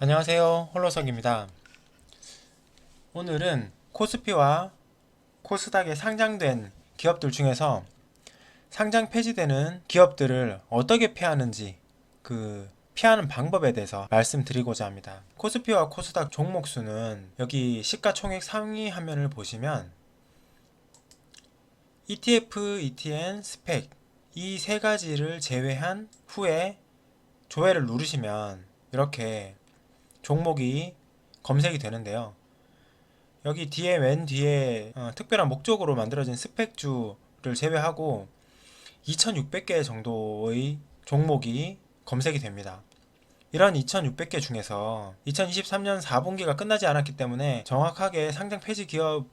안녕하세요, 홀로석입니다. 오늘은 코스피와 코스닥에 상장된 기업들 중에서 상장 폐지되는 기업들을 어떻게 피하는지, 피하는 방법에 대해서 말씀드리고자 합니다. 코스피와 코스닥 종목수는 여기 시가총액 상위 화면을 보시면 ETF, ETN, 스펙 이 세 가지를 제외한 후에 조회를 누르시면 이렇게 종목이 검색이 되는데요. 여기 뒤에 맨 뒤에 특별한 목적으로 만들어진 스펙주를 제외하고 2600개 정도의 종목이 검색이 됩니다. 이런 2600개 중에서 2023년 4분기가 끝나지 않았기 때문에 정확하게 상장 폐지 기업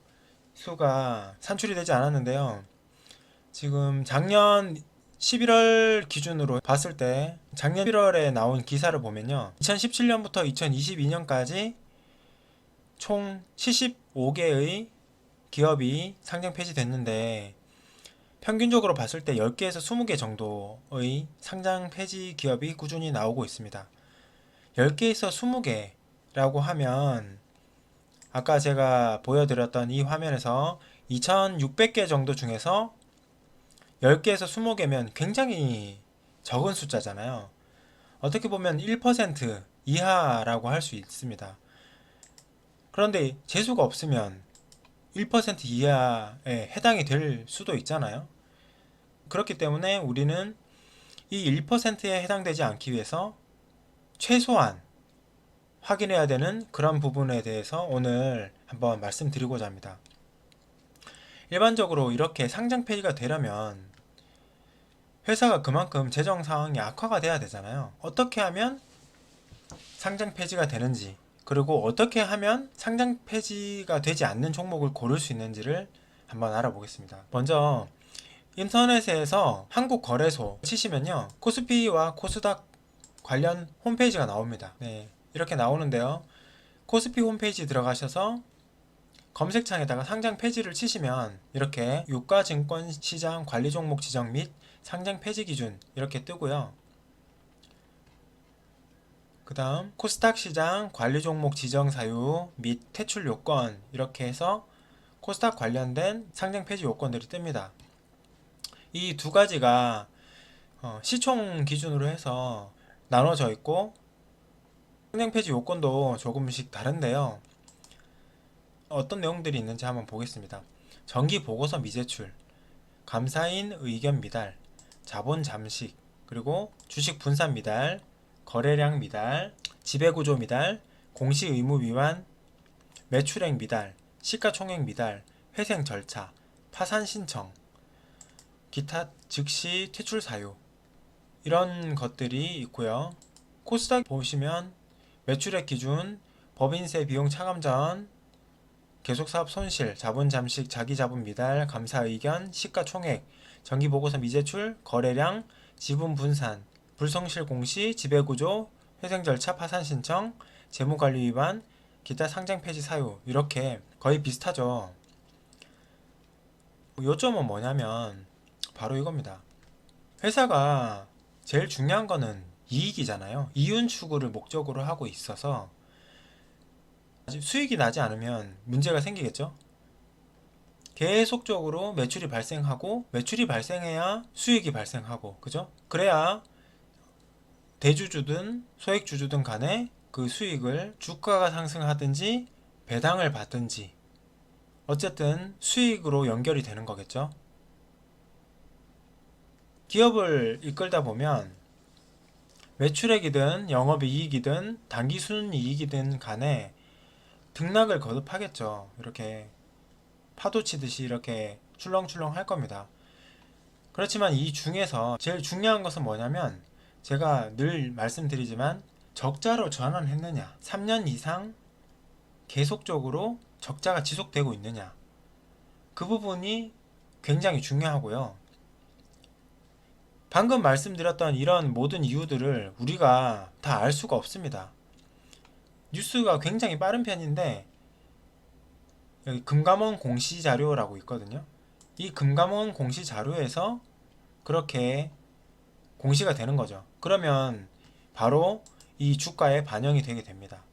수가 산출이 되지 않았는데요. 지금 작년 11월 기준으로 봤을 때 작년 11월에 나온 기사를 보면요. 2017년부터 2022년까지 총 75개의 기업이 상장 폐지됐는데 평균적으로 봤을 때 10개에서 20개 정도의 상장 폐지 기업이 꾸준히 나오고 있습니다. 10개에서 20개라고 하면 아까 제가 보여드렸던 이 화면에서 2600개 정도 중에서 10개에서 20개면 굉장히 적은 숫자잖아요. 어떻게 보면 1% 이하라고 할 수 있습니다. 그런데 재수가 없으면 1% 이하에 해당이 될 수도 있잖아요. 그렇기 때문에 우리는 이 1%에 해당되지 않기 위해서 최소한 확인해야 되는 그런 부분에 대해서 오늘 한번 말씀드리고자 합니다. 일반적으로 이렇게 상장 폐지가 되려면 회사가 그만큼 재정 상황이 악화가 돼야 되잖아요. 어떻게 하면 상장 폐지가 되는지, 그리고 어떻게 하면 상장 폐지가 되지 않는 종목을 고를 수 있는지를 한번 알아보겠습니다. 먼저 인터넷에서 한국거래소 치시면요, 코스피와 코스닥 관련 홈페이지가 나옵니다. 네, 이렇게 나오는데요. 코스피 홈페이지 들어가셔서 검색창에다가 상장 폐지를 치시면 이렇게 유가증권시장 관리 종목 지정 및 상장 폐지 기준 이렇게 뜨고요. 그 다음 코스닥 시장 관리 종목 지정 사유 및 퇴출 요건 이렇게 해서 코스닥 관련된 상장 폐지 요건들이 뜹니다. 이 두 가지가 시총 기준으로 해서 나눠져 있고 상장 폐지 요건도 조금씩 다른데요. 어떤 내용들이 있는지 한번 보겠습니다. 정기 보고서 미제출, 감사인 의견 미달, 자본 잠식, 그리고 주식 분산 미달, 거래량 미달, 지배구조 미달, 공시 의무 위반, 매출액 미달, 시가총액 미달, 회생 절차, 파산 신청, 기타 즉시 퇴출 사유 이런 것들이 있고요. 코스닥 보시면 매출액 기준, 법인세 비용 차감 전, 계속사업 손실, 자본 잠식, 자기자본 미달, 감사 의견, 시가총액, 정기보고서 미제출, 거래량, 지분 분산, 불성실 공시, 지배구조, 회생 절차, 파산 신청, 재무관리 위반, 기타 상장 폐지 사유 이렇게 거의 비슷하죠. 요점은 뭐냐면 바로 이겁니다. 회사가 제일 중요한 거는 이익이잖아요. 이윤 추구를 목적으로 하고 있어서 수익이 나지 않으면 문제가 생기겠죠. 계속적으로 매출이 발생하고 매출이 발생해야 수익이 발생하고 그죠? 그래야 대주주든 소액주주든 간에 그 수익을 주가가 상승하든지 배당을 받든지 어쨌든 수익으로 연결이 되는 거겠죠. 기업을 이끌다 보면 매출액이든 영업이익이든 당기순이익이든 간에 등락을 거듭하겠죠. 이렇게 파도 치듯이 이렇게 출렁출렁 할 겁니다. 그렇지만 이 중에서 제일 중요한 것은 뭐냐면 제가 늘 말씀드리지만 적자로 전환했느냐, 3년 이상 계속적으로 적자가 지속되고 있느냐, 그 부분이 굉장히 중요하고요. 방금 말씀드렸던 이런 모든 이유들을 우리가 다 알 수가 없습니다. 뉴스가 굉장히 빠른 편인데 여기 금감원 공시 자료라고 있거든요. 이 금감원 공시 자료에서 그렇게 공시가 되는 거죠. 그러면 바로 이 주가에 반영이 되게 됩니다.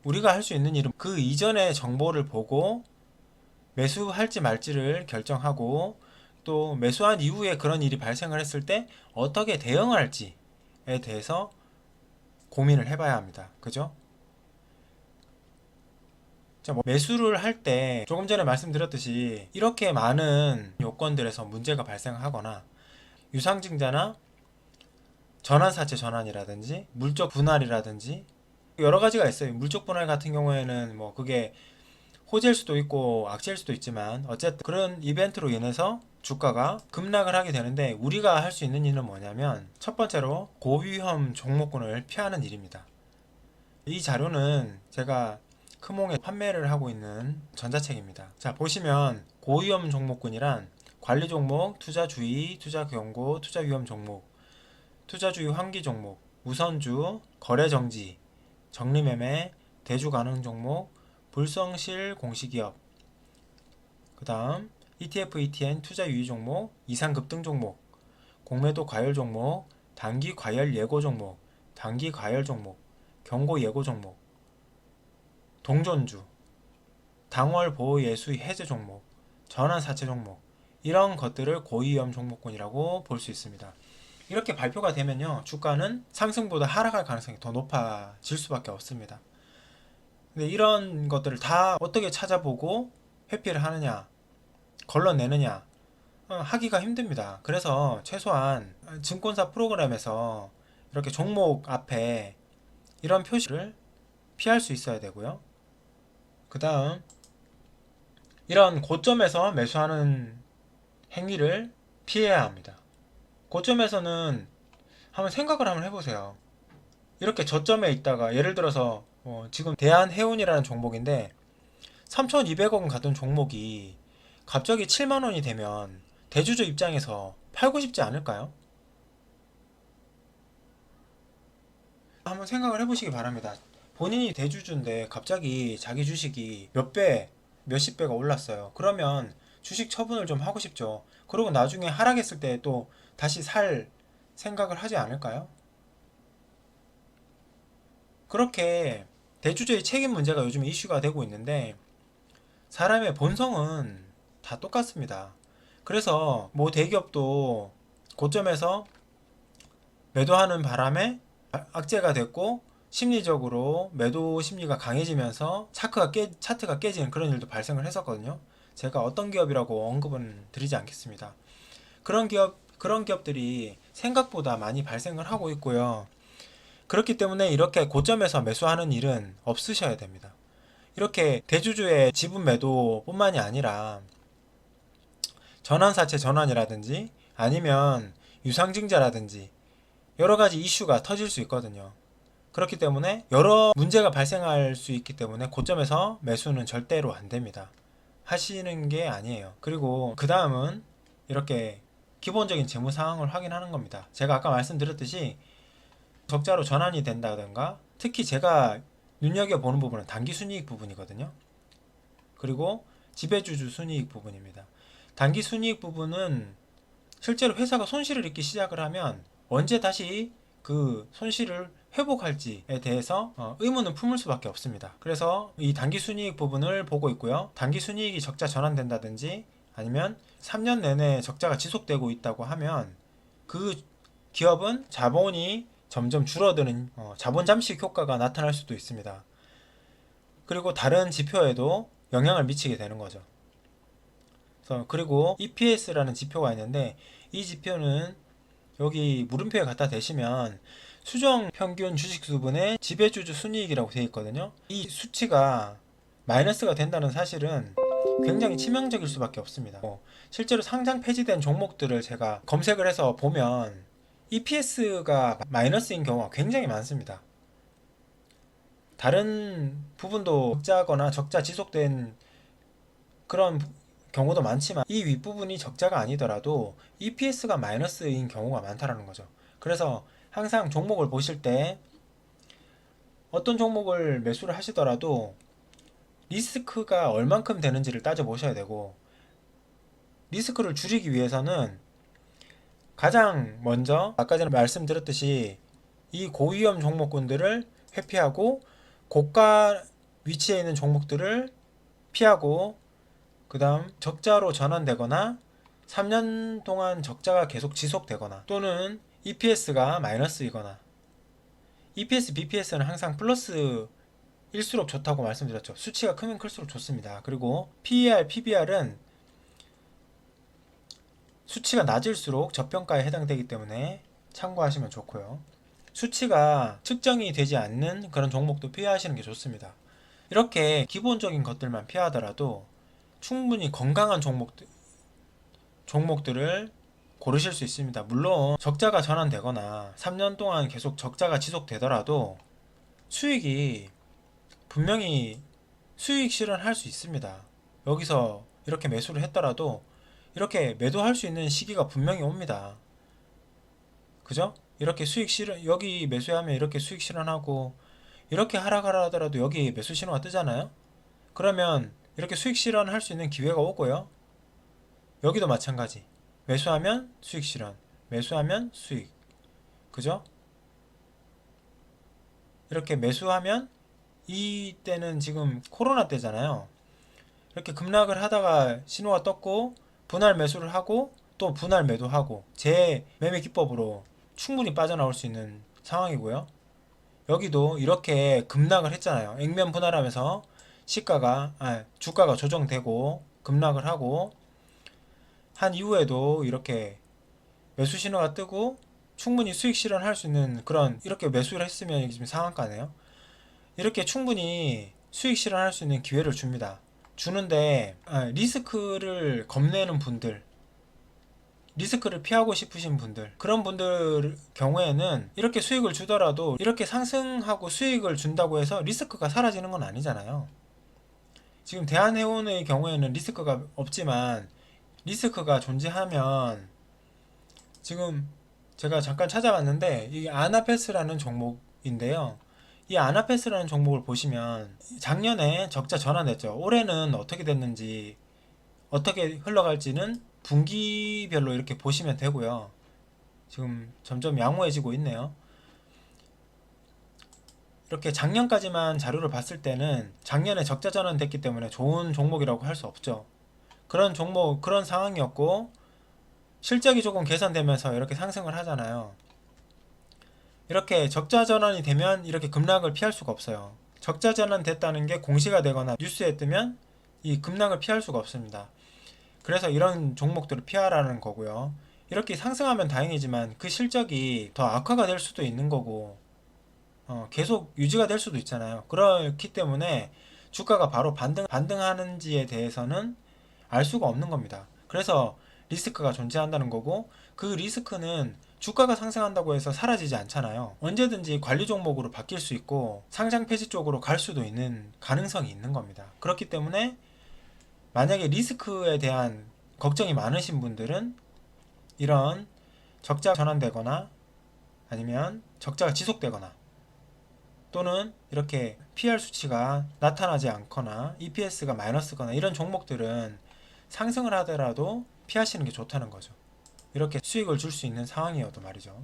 우리가 할 수 있는 일은 그 이전의 정보를 보고 매수할지 말지를 결정하고, 또 매수한 이후에 그런 일이 발생을 했을 때 어떻게 대응할지에 대해서 고민을 해봐야 합니다. 그죠? 자, 뭐 매수를 할 때 조금 전에 말씀드렸듯이 이렇게 많은 요건들에서 문제가 발생하거나, 유상증자나 전환사채 전환이라든지 물적 분할이라든지 여러 가지가 있어요. 물적 분할 같은 경우에는 뭐 그게 호재일 수도 있고 악재일 수도 있지만, 어쨌든 그런 이벤트로 인해서 주가가 급락을 하게 되는데, 우리가 할 수 있는 일은 뭐냐면 첫 번째로 고위험 종목군을 피하는 일입니다. 이 자료는 제가 크몽에 판매를 하고 있는 전자책입니다. 자, 보시면 고위험 종목군이란 관리 종목, 투자 주의, 투자 경고, 투자 위험 종목, 투자 주의 환기 종목, 우선주, 거래 정지, 정리 매매, 대주 가능 종목, 불성실 공시기업, 그 다음 ETF, ETN 투자 유의 종목, 이상 급등 종목, 공매도 과열 종목, 단기 과열 예고 종목, 단기 과열 종목, 경고 예고 종목, 동전주, 당월 보호 예수 해제 종목, 전환 사채 종목, 이런 것들을 고위험 종목군이라고 볼 수 있습니다. 이렇게 발표가 되면요, 주가는 상승보다 하락할 가능성이 더 높아질 수밖에 없습니다. 근데 이런 것들을 다 어떻게 찾아보고 회피를 하느냐, 걸러내느냐, 하기가 힘듭니다. 그래서 최소한 증권사 프로그램에서 이렇게 종목 앞에 이런 표시를 피할 수 있어야 되고요. 그 다음, 이런 고점에서 매수하는 행위를 피해야 합니다. 고점에서는 한번 생각을 한번 해보세요. 이렇게 저점에 있다가, 예를 들어서 지금 대한해운이라는 종목인데 3,200원 가던 종목이 갑자기 7만원이 되면 대주주 입장에서 팔고 싶지 않을까요? 한번 생각을 해보시기 바랍니다. 본인이 대주주인데 갑자기 자기 주식이 몇 배, 몇십 배가 올랐어요. 그러면 주식 처분을 좀 하고 싶죠. 그리고 나중에 하락했을 때 또 다시 살 생각을 하지 않을까요? 그렇게 대주주의 책임 문제가 요즘 이슈가 되고 있는데, 사람의 본성은 다 똑같습니다. 그래서 뭐 대기업도 고점에서 매도하는 바람에 악재가 됐고, 심리적으로 매도 심리가 강해지면서 차트가 깨지는 그런 일도 발생을 했었거든요. 제가 어떤 기업이라고 언급은 드리지 않겠습니다. 그런 기업들이 생각보다 많이 발생을 하고 있고요. 그렇기 때문에 이렇게 고점에서 매수하는 일은 없으셔야 됩니다. 이렇게 대주주의 지분 매도뿐만이 아니라 전환사채 전환이라든지 아니면 유상증자라든지 여러 가지 이슈가 터질 수 있거든요. 그렇기 때문에 여러 문제가 발생할 수 있기 때문에 고점에서 매수는 절대로 안 됩니다. 하시는 게 아니에요. 그리고 그 다음은 이렇게 기본적인 재무 상황을 확인하는 겁니다. 제가 아까 말씀드렸듯이 적자로 전환이 된다든가, 특히 제가 눈여겨보는 부분은 단기 순이익 부분이거든요. 그리고 지배주주 순이익 부분입니다. 단기 순이익 부분은 실제로 회사가 손실을 입기 시작을 하면 언제 다시 그 손실을 회복할지에 대해서 의문은 품을 수밖에 없습니다. 그래서 이 단기 순이익 부분을 보고 있고요. 단기 순이익이 적자 전환된다든지 아니면 3년 내내 적자가 지속되고 있다고 하면 그 기업은 자본이 점점 줄어드는 자본 잠식 효과가 나타날 수도 있습니다. 그리고 다른 지표에도 영향을 미치게 되는 거죠. 그리고 EPS라는 지표가 있는데, 이 지표는 여기 물음표에 갖다 대시면 수정 평균 주식 수분의 지배주주 순이익이라고 되어 있거든요. 이 수치가 마이너스가 된다는 사실은 굉장히 치명적일 수밖에 없습니다. 실제로 상장 폐지된 종목들을 제가 검색을 해서 보면 EPS가 마이너스인 경우가 굉장히 많습니다. 다른 부분도 적자거나 적자 지속된 그런 경우도 많지만, 이 윗부분이 적자가 아니더라도 EPS가 마이너스인 경우가 많다라는 거죠. 그래서 항상 종목을 보실 때 어떤 종목을 매수를 하시더라도 리스크가 얼만큼 되는지를 따져 보셔야 되고, 리스크를 줄이기 위해서는 가장 먼저 아까 전에 말씀드렸듯이 이 고위험 종목군들을 회피하고 고가 위치에 있는 종목들을 피하고, 그 다음 적자로 전환되거나 3년 동안 적자가 계속 지속되거나 또는 EPS가 마이너스이거나, EPS, BPS는 항상 플러스일수록 좋다고 말씀드렸죠. 수치가 크면 클수록 좋습니다. 그리고 PER, PBR은 수치가 낮을수록 저평가에 해당되기 때문에 참고하시면 좋고요. 수치가 측정이 되지 않는 그런 종목도 피하시는 게 좋습니다. 이렇게 기본적인 것들만 피하더라도 충분히 건강한 종목들을 고르실 수 있습니다. 물론 적자가 전환되거나 3년 동안 계속 적자가 지속되더라도 수익이 분명히 수익 실현할 수 있습니다. 여기서 이렇게 매수를 했더라도 이렇게 매도할 수 있는 시기가 분명히 옵니다. 그죠? 이렇게 수익 실현, 여기 매수하면 이렇게 수익 실현하고, 이렇게 하락하라 하더라도 여기 매수 신호가 뜨잖아요? 그러면 이렇게 수익 실현할 수 있는 기회가 오고요. 여기도 마찬가지. 매수하면 수익 실현, 매수하면 수익. 그죠? 이렇게 매수하면, 이때는 지금 코로나 때잖아요. 이렇게 급락을 하다가 신호가 떴고 분할 매수를 하고 또 분할 매도하고 제 매매 기법으로 충분히 빠져나올 수 있는 상황이고요. 여기도 이렇게 급락을 했잖아요. 액면 분할하면서 주가가 조정되고 급락을 하고 한 이후에도 이렇게 매수 신호가 뜨고 충분히 수익 실현할 수 있는 그런, 이렇게 매수를 했으면 지금 상한가네요. 이렇게 충분히 수익 실현할 수 있는 기회를 줍니다. 주는데 리스크를 겁내는 분들, 리스크를 피하고 싶으신 분들, 그런 분들 경우에는 이렇게 수익을 주더라도 이렇게 상승하고 수익을 준다고 해서 리스크가 사라지는 건 아니잖아요. 지금 대한해운의 경우에는 리스크가 없지만 리스크가 존재하면, 지금 제가 잠깐 찾아봤는데 이 아나페스라는 종목인데요. 이 아나페스라는 종목을 보시면 작년에 적자 전환됐죠. 올해는 어떻게 됐는지, 어떻게 흘러갈지는 분기별로 이렇게 보시면 되고요. 지금 점점 양호해지고 있네요. 이렇게 작년까지만 자료를 봤을 때는 작년에 적자 전환됐기 때문에 좋은 종목이라고 할 수 없죠. 그런 종목, 그런 상황이었고 실적이 조금 개선되면서 이렇게 상승을 하잖아요. 이렇게 적자 전환이 되면 이렇게 급락을 피할 수가 없어요. 적자 전환 됐다는 게 공시가 되거나 뉴스에 뜨면 이 급락을 피할 수가 없습니다. 그래서 이런 종목들을 피하라는 거고요. 이렇게 상승하면 다행이지만 그 실적이 더 악화가 될 수도 있는 거고 계속 유지가 될 수도 있잖아요. 그렇기 때문에 주가가 바로 반등하는지에 대해서는 알 수가 없는 겁니다. 그래서 리스크가 존재한다는 거고, 그 리스크는 주가가 상승한다고 해서 사라지지 않잖아요. 언제든지 관리 종목으로 바뀔 수 있고 상장 폐지 쪽으로 갈 수도 있는 가능성이 있는 겁니다. 그렇기 때문에 만약에 리스크에 대한 걱정이 많으신 분들은 이런 적자 전환되거나 아니면 적자가 지속되거나 또는 이렇게 PR 수치가 나타나지 않거나 EPS가 마이너스거나 이런 종목들은 상승을 하더라도 피하시는 게 좋다는 거죠. 이렇게 수익을 줄 수 있는 상황이어도 말이죠.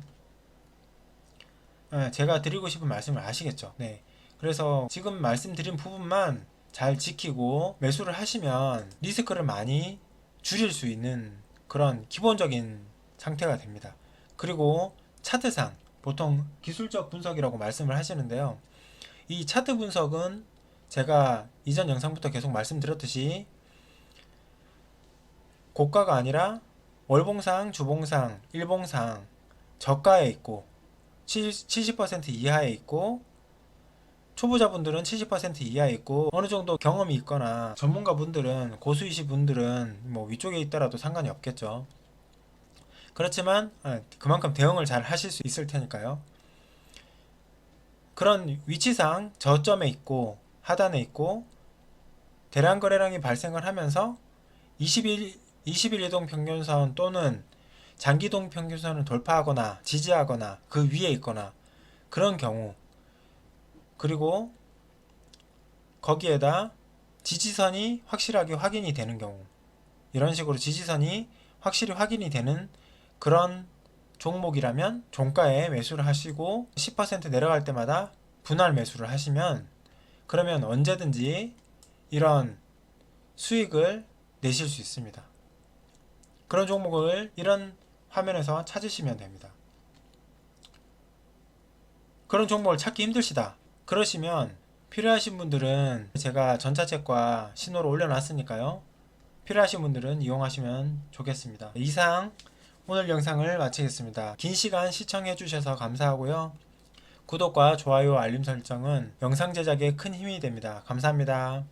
제가 드리고 싶은 말씀을 아시겠죠? 네. 그래서 지금 말씀드린 부분만 잘 지키고 매수를 하시면 리스크를 많이 줄일 수 있는 그런 기본적인 상태가 됩니다. 그리고 차트상 보통 기술적 분석이라고 말씀을 하시는데요. 이 차트 분석은 제가 이전 영상부터 계속 말씀드렸듯이 고가가 아니라 월봉상, 주봉상, 일봉상 저가에 있고 70% 이하에 있고 초보자분들은 70% 이하에 있고 어느 정도 경험이 있거나 전문가분들은 고수이시 분들은 뭐 위쪽에 있더라도 상관이 없겠죠. 그렇지만 그만큼 대응을 잘 하실 수 있을 테니까요. 그런 위치상 저점에 있고 하단에 있고 대량 거래량이 발생을 하면서 20일 이동 평균선 또는 장기동 평균선을 돌파하거나 지지하거나 그 위에 있거나 그런 경우, 그리고 거기에다 지지선이 확실하게 확인이 되는 경우, 이런 식으로 지지선이 확실히 확인이 되는 그런 종목이라면 종가에 매수를 하시고 10% 내려갈 때마다 분할 매수를 하시면 그러면 언제든지 이런 수익을 내실 수 있습니다. 그런 종목을 이런 화면에서 찾으시면 됩니다. 그런 종목을 찾기 힘드시다. 그러시면 필요하신 분들은 제가 전자책과 신호를 올려놨으니까요. 필요하신 분들은 이용하시면 좋겠습니다. 이상 오늘 영상을 마치겠습니다. 긴 시간 시청해 주셔서 감사하고요. 구독과 좋아요, 알림 설정은 영상 제작에 큰 힘이 됩니다. 감사합니다.